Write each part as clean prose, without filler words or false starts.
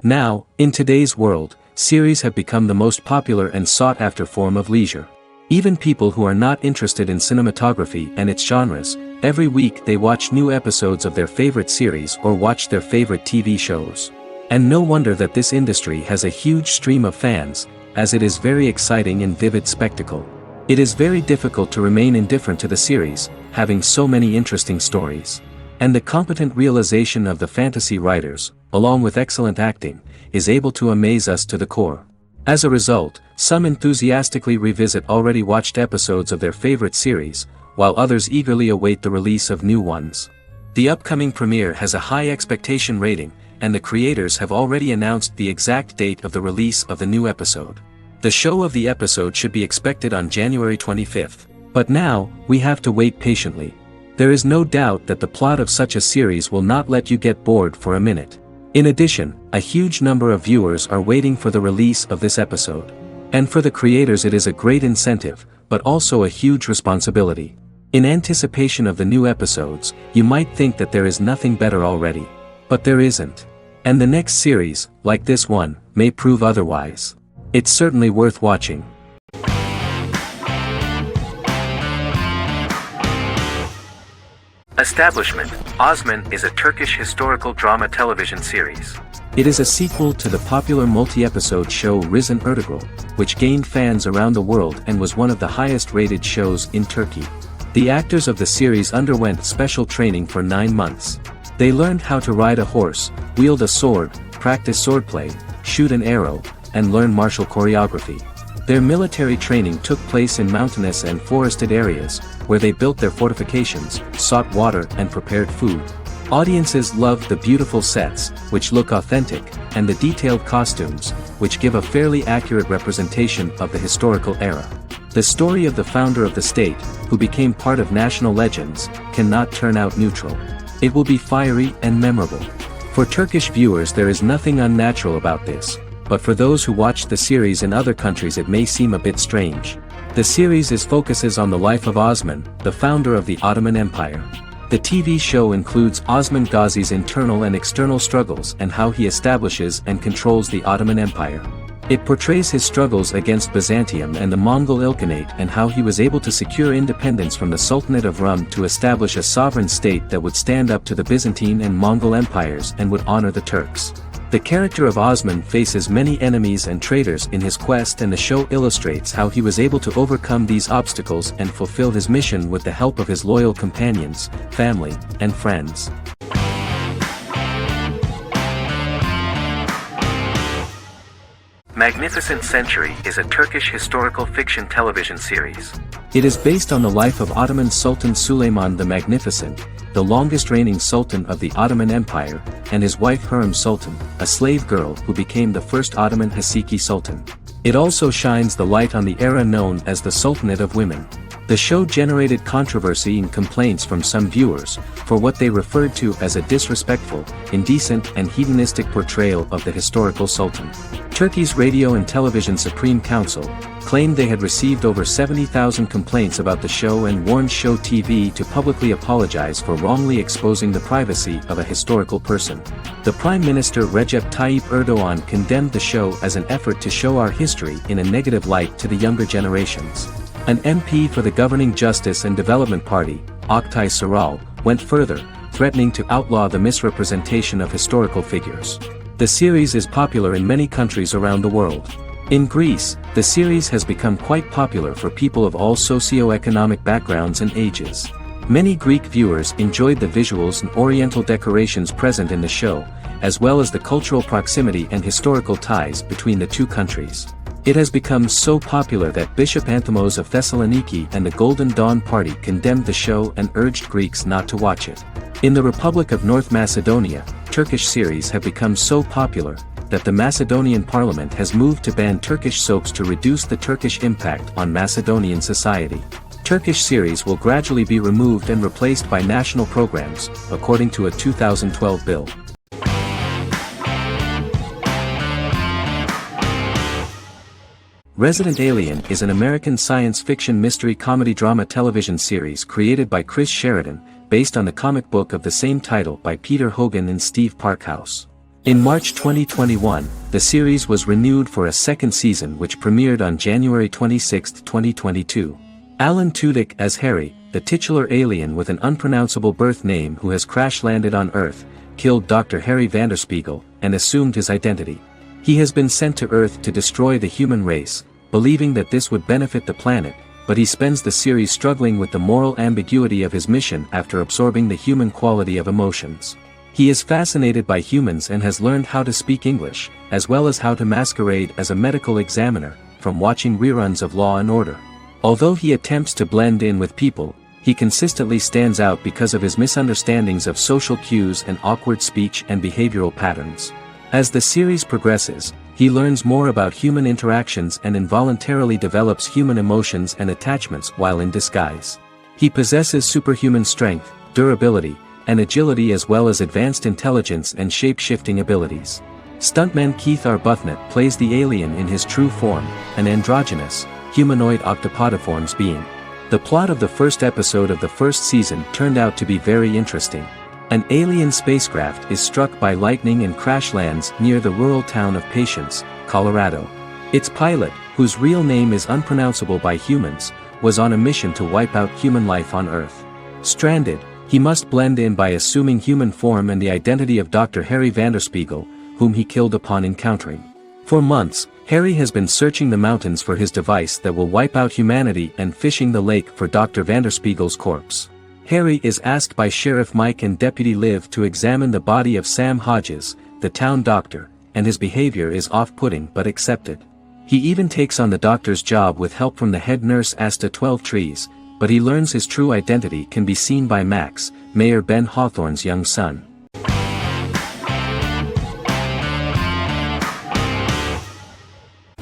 Now, in today's world, series have become the most popular and sought-after form of leisure. Even people who are not interested in cinematography and its genres, every week they watch new episodes of their favorite series or watch their favorite TV shows. And no wonder that this industry has a huge stream of fans, as it is very exciting and vivid spectacle. It is very difficult to remain indifferent to the series, having so many interesting stories. And the competent realization of the fantasy writers, along with excellent acting, is able to amaze us to the core. As a result, some enthusiastically revisit already watched episodes of their favorite series, while others eagerly await the release of new ones. The upcoming premiere has a high expectation rating, and the creators have already announced the exact date of the release of the new episode. The show of the episode should be expected on January 25th. But now, we have to wait patiently. There is no doubt that the plot of such a series will not let you get bored for a minute. In addition, a huge number of viewers are waiting for the release of this episode. And for the creators it is a great incentive, but also a huge responsibility. In anticipation of the new episodes, you might think that there is nothing better already. But there isn't. And the next series, like this one, may prove otherwise. It's certainly worth watching. Establishment. Osman is a Turkish historical drama television series. It is a sequel to the popular multi-episode show Risen Ertugrul, which gained fans around the world and was one of the highest-rated shows in Turkey. The actors of the series underwent special training for 9 months. They learned how to ride a horse, wield a sword, practice swordplay, shoot an arrow, and learn martial choreography. Their military training took place in mountainous and forested areas, where they built their fortifications, sought water and prepared food. Audiences loved the beautiful sets, which look authentic, and the detailed costumes, which give a fairly accurate representation of the historical era. The story of the founder of the state, who became part of national legends, cannot turn out neutral. It will be fiery and memorable. For Turkish viewers there is nothing unnatural about this, but for those who watch the series in other countries it may seem a bit strange. The series focuses on the life of Osman, the founder of the Ottoman Empire. The TV show includes Osman Gazi's internal and external struggles and how he establishes and controls the Ottoman Empire. It portrays his struggles against Byzantium and the Mongol Ilkhanate and how he was able to secure independence from the Sultanate of Rum to establish a sovereign state that would stand up to the Byzantine and Mongol empires and would honor the Turks. The character of Osman faces many enemies and traitors in his quest, and the show illustrates how he was able to overcome these obstacles and fulfill his mission with the help of his loyal companions, family, and friends. Magnificent Century is a Turkish historical fiction television series. It is based on the life of Ottoman Sultan Süleyman the Magnificent, the longest reigning sultan of the Ottoman Empire, and his wife Hürrem Sultan, a slave girl who became the first Ottoman Haseki Sultan. It also shines the light on the era known as the Sultanate of Women. The show generated controversy and complaints from some viewers, for what they referred to as a disrespectful, indecent and hedonistic portrayal of the historical sultan. Turkey's Radio and Television Supreme Council claimed they had received over 70,000 complaints about the show and warned Show TV to publicly apologize for wrongly exposing the privacy of a historical person. The Prime Minister Recep Tayyip Erdogan condemned the show as an effort to show our history in a negative light to the younger generations. An MP for the governing Justice and Development Party, Oktay Saral, went further, threatening to outlaw the misrepresentation of historical figures. The series is popular in many countries around the world. In Greece, the series has become quite popular for people of all socio-economic backgrounds and ages. Many Greek viewers enjoyed the visuals and oriental decorations present in the show, as well as the cultural proximity and historical ties between the two countries. It has become so popular that Bishop Anthimos of Thessaloniki and the Golden Dawn Party condemned the show and urged Greeks not to watch it. In the Republic of North Macedonia, Turkish series have become so popular that the Macedonian parliament has moved to ban Turkish soaps to reduce the Turkish impact on Macedonian society. Turkish series will gradually be removed and replaced by national programs, according to a 2012 bill. Resident Alien is an American science fiction mystery comedy drama television series created by Chris Sheridan, based on the comic book of the same title by Peter Hogan and Steve Parkhouse. In March 2021, the series was renewed for a second season which premiered on January 26, 2022. Alan Tudyk as Harry, the titular alien with an unpronounceable birth name who has crash-landed on Earth, killed Dr. Harry Vanderspiegel, and assumed his identity. He has been sent to Earth to destroy the human race, believing that this would benefit the planet, but he spends the series struggling with the moral ambiguity of his mission after absorbing the human quality of emotions. He is fascinated by humans and has learned how to speak English, as well as how to masquerade as a medical examiner, from watching reruns of Law and Order. Although he attempts to blend in with people, he consistently stands out because of his misunderstandings of social cues and awkward speech and behavioral patterns. As the series progresses, he learns more about human interactions and involuntarily develops human emotions and attachments while in disguise. He possesses superhuman strength, durability, and agility as well as advanced intelligence and shape-shifting abilities. Stuntman Keith Arbuthnot plays the alien in his true form, an androgynous, humanoid octopodiforms being. The plot of the first episode of the first season turned out to be very interesting. An alien spacecraft is struck by lightning and crash lands near the rural town of Patience, Colorado. Its pilot, whose real name is unpronounceable by humans, was on a mission to wipe out human life on Earth. Stranded, he must blend in by assuming human form and the identity of Dr. Harry Vanderspiegel, whom he killed upon encountering. For months, Harry has been searching the mountains for his device that will wipe out humanity and fishing the lake for Dr. Vanderspiegel's corpse. Harry is asked by Sheriff Mike and Deputy Liv to examine the body of Sam Hodges, the town doctor, and his behavior is off-putting but accepted. He even takes on the doctor's job with help from the head nurse Asta 12 Trees, but he learns his true identity can be seen by Max, Mayor Ben Hawthorne's young son.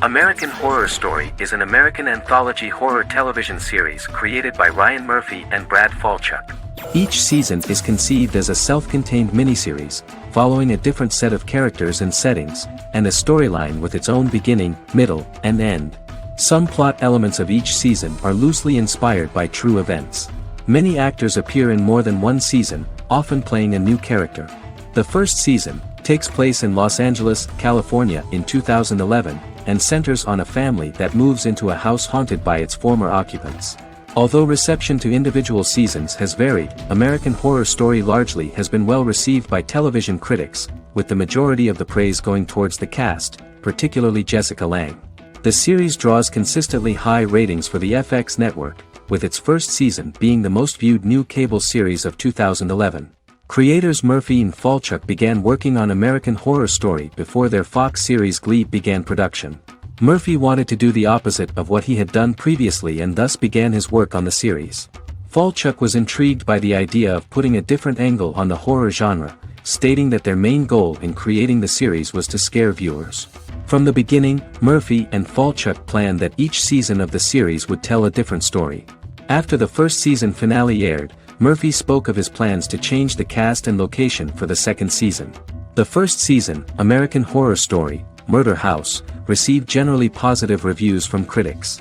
American Horror Story is an American anthology horror television series created by Ryan Murphy and Brad Falchuk. Each season is conceived as a self-contained miniseries, following a different set of characters and settings, and a storyline with its own beginning, middle, and end. Some plot elements of each season are loosely inspired by true events. Many actors appear in more than one season, often playing a new character. The first season takes place in Los Angeles, California in 2011, and centers on a family that moves into a house haunted by its former occupants. Although reception to individual seasons has varied, American Horror Story largely has been well received by television critics, with the majority of the praise going towards the cast, particularly Jessica Lange. The series draws consistently high ratings for the FX network, with its first season being the most viewed new cable series of 2011. Creators Murphy and Falchuk began working on American Horror Story before their Fox series Glee began production. Murphy wanted to do the opposite of what he had done previously and thus began his work on the series. Falchuk was intrigued by the idea of putting a different angle on the horror genre, stating that their main goal in creating the series was to scare viewers. From the beginning, Murphy and Falchuk planned that each season of the series would tell a different story. After the first season finale aired, Murphy spoke of his plans to change the cast and location for the second season. The first season, American Horror Story, Murder House, received generally positive reviews from critics.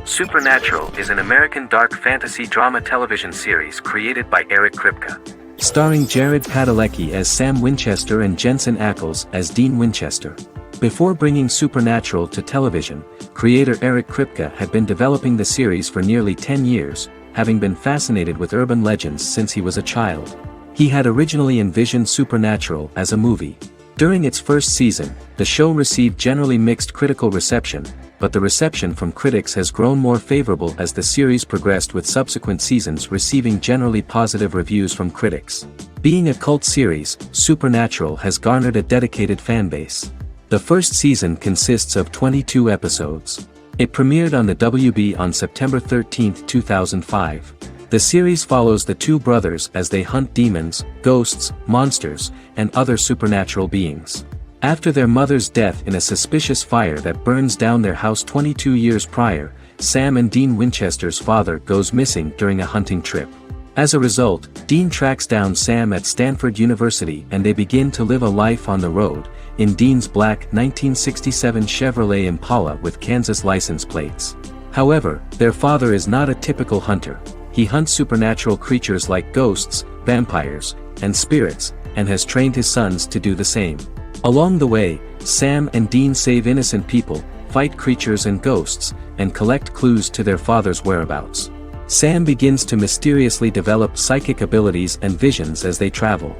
Supernatural is an American dark fantasy drama television series created by Eric Kripke. Starring Jared Padalecki as Sam Winchester and Jensen Ackles as Dean Winchester. Before bringing Supernatural to television, creator Eric Kripke had been developing the series for nearly 10 years, having been fascinated with urban legends since he was a child. He had originally envisioned Supernatural as a movie. During its first season, the show received generally mixed critical reception, but the reception from critics has grown more favorable as the series progressed, with subsequent seasons receiving generally positive reviews from critics. Being a cult series, Supernatural has garnered a dedicated fanbase. The first season consists of 22 episodes. It premiered on the WB on September 13, 2005. The series follows the two brothers as they hunt demons, ghosts, monsters, and other supernatural beings. After their mother's death in a suspicious fire that burns down their house 22 years prior, Sam and Dean Winchester's father goes missing during a hunting trip. As a result, Dean tracks down Sam at Stanford University and they begin to live a life on the road, in Dean's black 1967 Chevrolet Impala with Kansas license plates. However, their father is not a typical hunter. He hunts supernatural creatures like ghosts, vampires, and spirits, and has trained his sons to do the same. Along the way, Sam and Dean save innocent people, fight creatures and ghosts, and collect clues to their father's whereabouts. Sam begins to mysteriously develop psychic abilities and visions as they travel.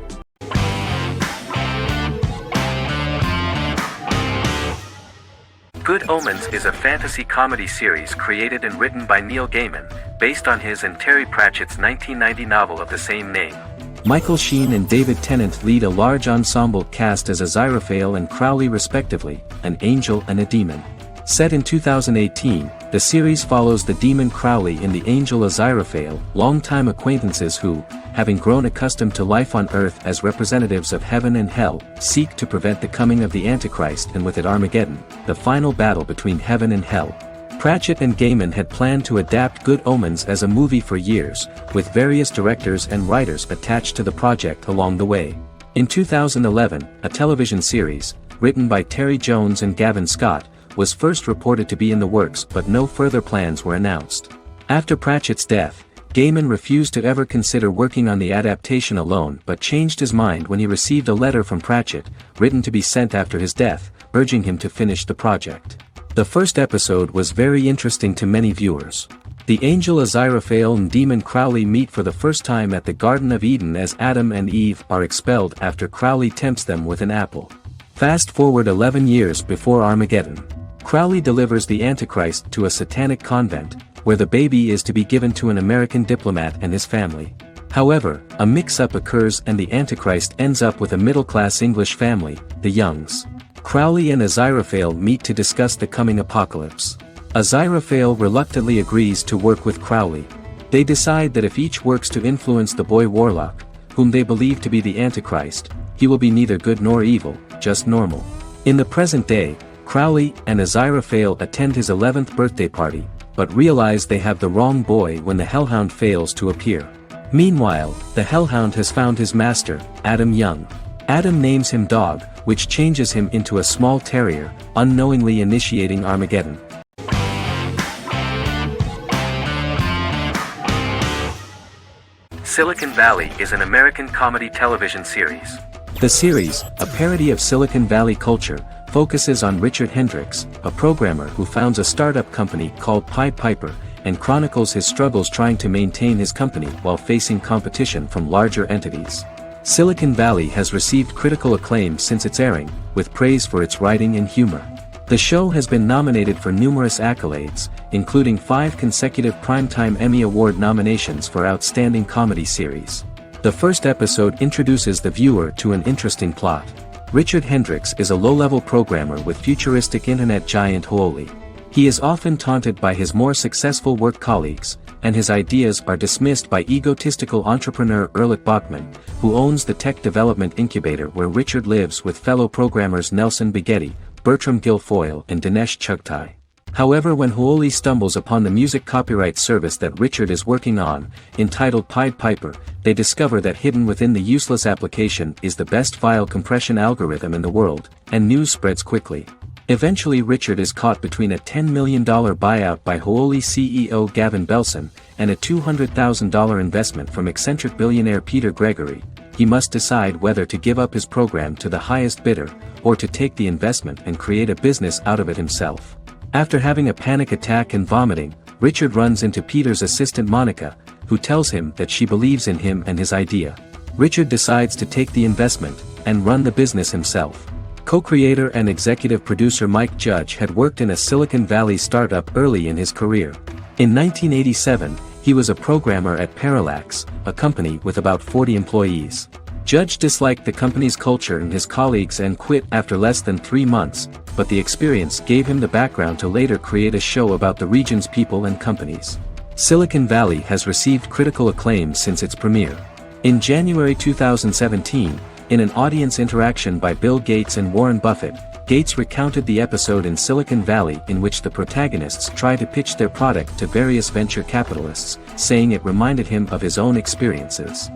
Good Omens is a fantasy comedy series created and written by Neil Gaiman, based on his and Terry Pratchett's 1990 novel of the same name. Michael Sheen and David Tennant lead a large ensemble cast as Aziraphale and Crowley respectively, an angel and a demon. Set in 2018, the series follows the demon Crowley and the angel Aziraphale, longtime acquaintances who, having grown accustomed to life on Earth as representatives of heaven and hell, seek to prevent the coming of the Antichrist and with it Armageddon, the final battle between heaven and hell. Pratchett and Gaiman had planned to adapt Good Omens as a movie for years, with various directors and writers attached to the project along the way. In 2011, a television series, written by Terry Jones and Gavin Scott, was first reported to be in the works but no further plans were announced. After Pratchett's death, Gaiman refused to ever consider working on the adaptation alone but changed his mind when he received a letter from Pratchett, written to be sent after his death, urging him to finish the project. The first episode was very interesting to many viewers. The angel Aziraphale and demon Crowley meet for the first time at the Garden of Eden as Adam and Eve are expelled after Crowley tempts them with an apple. Fast forward 11 years before Armageddon. Crowley delivers the Antichrist to a satanic convent, where the baby is to be given to an American diplomat and his family. However, a mix-up occurs and the Antichrist ends up with a middle-class English family, the Youngs. Crowley and Aziraphale meet to discuss the coming apocalypse. Aziraphale reluctantly agrees to work with Crowley. They decide that if each works to influence the boy Warlock, whom they believe to be the Antichrist, he will be neither good nor evil, just normal. In the present day, Crowley and Aziraphale attend his 11th birthday party, but realize they have the wrong boy when the Hellhound fails to appear. Meanwhile, the Hellhound has found his master, Adam Young. Adam names him Dog, which changes him into a small terrier, unknowingly initiating Armageddon. Silicon Valley is an American comedy television series. The series, a parody of Silicon Valley culture, focuses on Richard Hendricks, a programmer who founds a startup company called Pied Piper, and chronicles his struggles trying to maintain his company while facing competition from larger entities. Silicon Valley has received critical acclaim since its airing, with praise for its writing and humor. The show has been nominated for numerous accolades, including 5 consecutive Primetime Emmy Award nominations for Outstanding Comedy Series. The first episode introduces the viewer to an interesting plot. Richard Hendricks is a low-level programmer with futuristic internet giant Huoli. He is often taunted by his more successful work colleagues, and his ideas are dismissed by egotistical entrepreneur Erlich Bachman, who owns the tech development incubator where Richard lives with fellow programmers Nelson Bighetti, Bertram Guilfoyle and Dinesh Chugtai. However, when Huoli stumbles upon the music copyright service that Richard is working on, entitled Pied Piper, they discover that hidden within the useless application is the best file compression algorithm in the world, and news spreads quickly. Eventually Richard is caught between a $10 million buyout by Huoli CEO Gavin Belson, and a $200,000 investment from eccentric billionaire Peter Gregory. He must decide whether to give up his program to the highest bidder, or to take the investment and create a business out of it himself. After having a panic attack and vomiting, Richard runs into Peter's assistant Monica, who tells him that she believes in him and his idea. Richard decides to take the investment, and run the business himself. Co-creator and executive producer Mike Judge had worked in a Silicon Valley startup early in his career. In 1987, he was a programmer at Parallax, a company with about 40 employees. Judge disliked the company's culture and his colleagues and quit after less than 3 months, but the experience gave him the background to later create a show about the region's people and companies. Silicon Valley has received critical acclaim since its premiere. In January 2017, in an audience interaction by Bill Gates and Warren Buffett, Gates recounted the episode in Silicon Valley in which the protagonists try to pitch their product to various venture capitalists, saying it reminded him of his own experiences.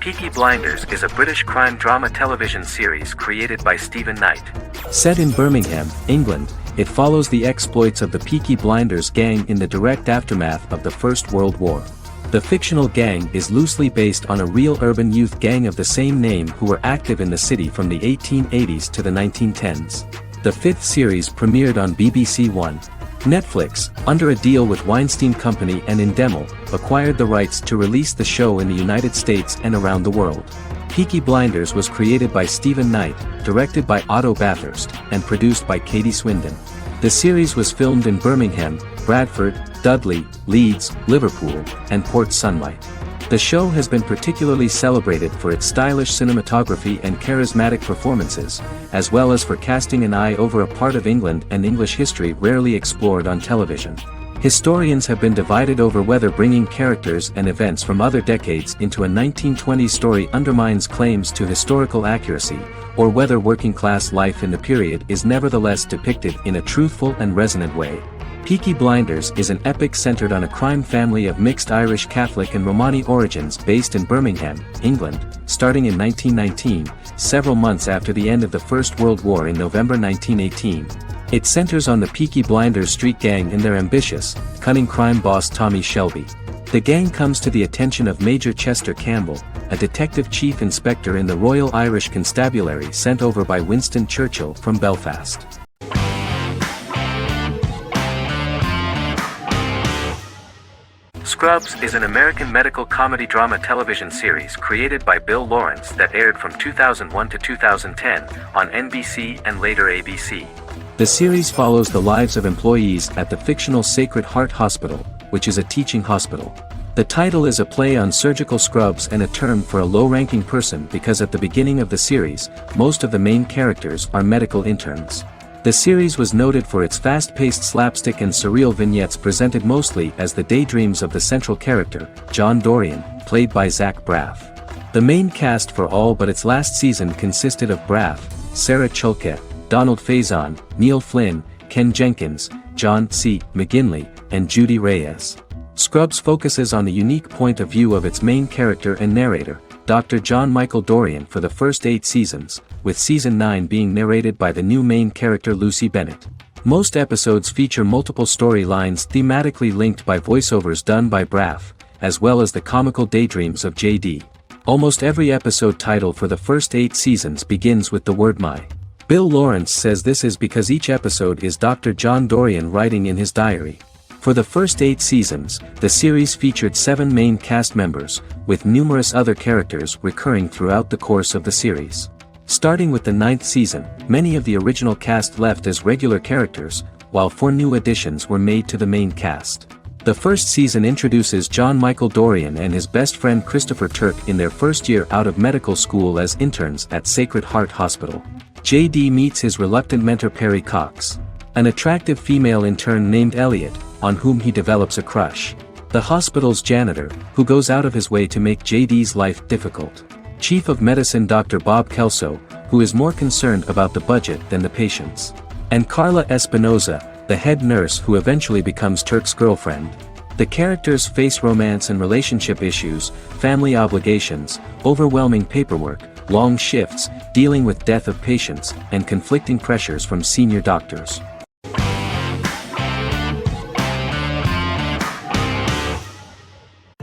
Peaky Blinders is a British crime drama television series created by Stephen Knight. Set in Birmingham, England, It follows the exploits of the Peaky Blinders gang in the direct aftermath of the First World War. The fictional gang is loosely based on a real urban youth gang of the same name who were active in the city from the 1880s to the 1910s. The fifth series premiered on BBC One. Netflix, under a deal with Weinstein Company and Endemol, acquired the rights to release the show in the United States and around the world. Peaky Blinders was created by Stephen Knight, directed by Otto Bathurst, and produced by Katie Swindon. The series was filmed in Birmingham, Bradford, Dudley, Leeds, Liverpool, and Port Sunlight. The show has been particularly celebrated for its stylish cinematography and charismatic performances, as well as for casting an eye over a part of England and English history rarely explored on television. Historians have been divided over whether bringing characters and events from other decades into a 1920s story undermines claims to historical accuracy, or whether working-class life in the period is nevertheless depicted in a truthful and resonant way. Peaky Blinders is an epic centered on a crime family of mixed Irish Catholic and Romani origins based in Birmingham, England, starting in 1919, several months after the end of the First World War in November 1918. It centers on the Peaky Blinders street gang and their ambitious, cunning crime boss Tommy Shelby. The gang comes to the attention of Major Chester Campbell, a detective chief inspector in the Royal Irish Constabulary sent over by Winston Churchill from Belfast. Scrubs is an American medical comedy drama television series created by Bill Lawrence that aired from 2001 to 2010 on NBC and later ABC. The series follows the lives of employees at the fictional Sacred Heart Hospital, which is a teaching hospital. The title is a play on surgical scrubs and a term for a low-ranking person because at the beginning of the series, most of the main characters are medical interns. The series was noted for its fast-paced slapstick and surreal vignettes presented mostly as the daydreams of the central character, John Dorian, played by Zach Braff. The main cast for all but its last season consisted of Braff, Sarah Chulke, Donald Faison, Neil Flynn, Ken Jenkins, John C. McGinley, and Judy Reyes. Scrubs focuses on the unique point of view of its main character and narrator, Dr. John Michael Dorian for the first 8 seasons, with season 9 being narrated by the new main character Lucy Bennett. Most episodes feature multiple storylines thematically linked by voiceovers done by Braff, as well as the comical daydreams of JD. Almost every episode title for the first 8 seasons begins with the word my. Bill Lawrence says this is because each episode is Dr. John Dorian writing in his diary. For the first 8 seasons, the series featured 7 main cast members, with numerous other characters recurring throughout the course of the series. Starting with the 9th season, many of the original cast left as regular characters, while 4 new additions were made to the main cast. The first season introduces John Michael Dorian and his best friend Christopher Turk in their first year out of medical school as interns at Sacred Heart Hospital. JD meets his reluctant mentor Perry Cox, an attractive female intern named Elliot, on whom he develops a crush. The hospital's janitor, who goes out of his way to make JD's life difficult. Chief of Medicine Dr. Bob Kelso, who is more concerned about the budget than the patients. And Carla Espinoza, the head nurse who eventually becomes Turk's girlfriend. The characters face romance and relationship issues, family obligations, overwhelming paperwork, long shifts, dealing with death of patients, and conflicting pressures from senior doctors.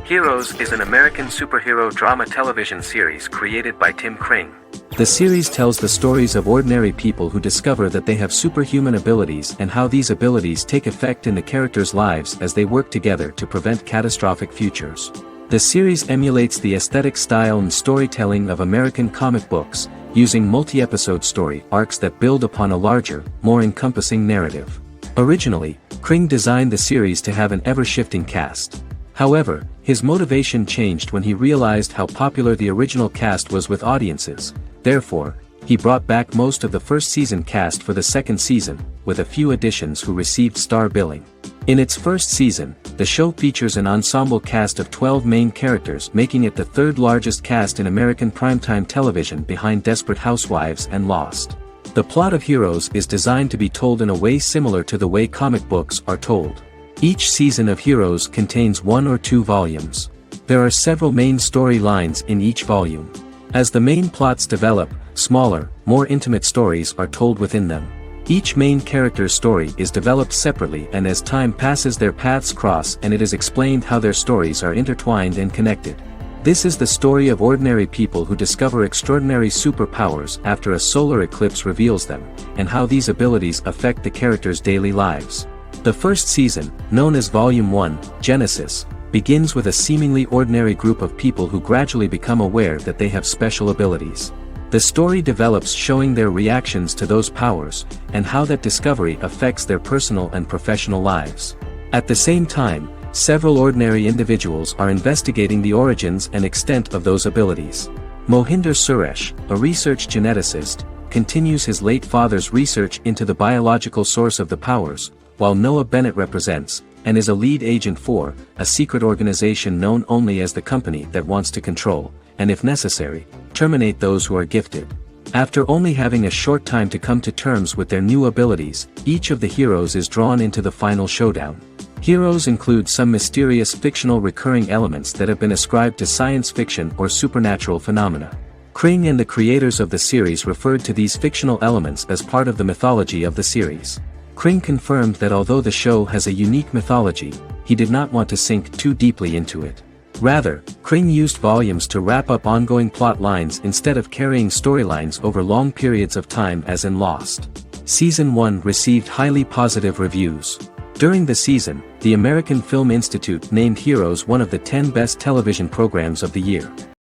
Heroes is an American superhero drama television series created by Tim Kring. The series tells the stories of ordinary people who discover that they have superhuman abilities and how these abilities take effect in the characters' lives as they work together to prevent catastrophic futures. The series emulates the aesthetic style and storytelling of American comic books, using multi-episode story arcs that build upon a larger, more encompassing narrative. Originally, Kring designed the series to have an ever-shifting cast. However, his motivation changed when he realized how popular the original cast was with audiences. Therefore, he brought back most of the first season cast for the second season, with a few additions who received star billing. In its first season, the show features an ensemble cast of 12 main characters, making it the third largest cast in American primetime television behind Desperate Housewives and Lost. The plot of Heroes is designed to be told in a way similar to the way comic books are told. Each season of Heroes contains 1 or 2 volumes. There are several main storylines in each volume. As the main plots develop, smaller, more intimate stories are told within them. Each main character's story is developed separately, and as time passes their paths cross, and it is explained how their stories are intertwined and connected. This is the story of ordinary people who discover extraordinary superpowers after a solar eclipse reveals them, and how these abilities affect the characters' daily lives. The first season, known as Volume 1, Genesis, begins with a seemingly ordinary group of people who gradually become aware that they have special abilities. The story develops showing their reactions to those powers, and how that discovery affects their personal and professional lives. At the same time, several ordinary individuals are investigating the origins and extent of those abilities. Mohinder Suresh, a research geneticist, continues his late father's research into the biological source of the powers, while Noah Bennett represents, and is a lead agent for, a secret organization known only as the company that wants to control, and if necessary, terminate those who are gifted. After only having a short time to come to terms with their new abilities, each of the heroes is drawn into the final showdown. Heroes include some mysterious fictional recurring elements that have been ascribed to science fiction or supernatural phenomena. Kring and the creators of the series referred to these fictional elements as part of the mythology of the series. Kring confirmed that although the show has a unique mythology, he did not want to sink too deeply into it. Rather, Kring used volumes to wrap up ongoing plot lines instead of carrying storylines over long periods of time as in Lost. Season 1 received highly positive reviews. During the season, the American Film Institute named Heroes one of the 10 best television programs of the year.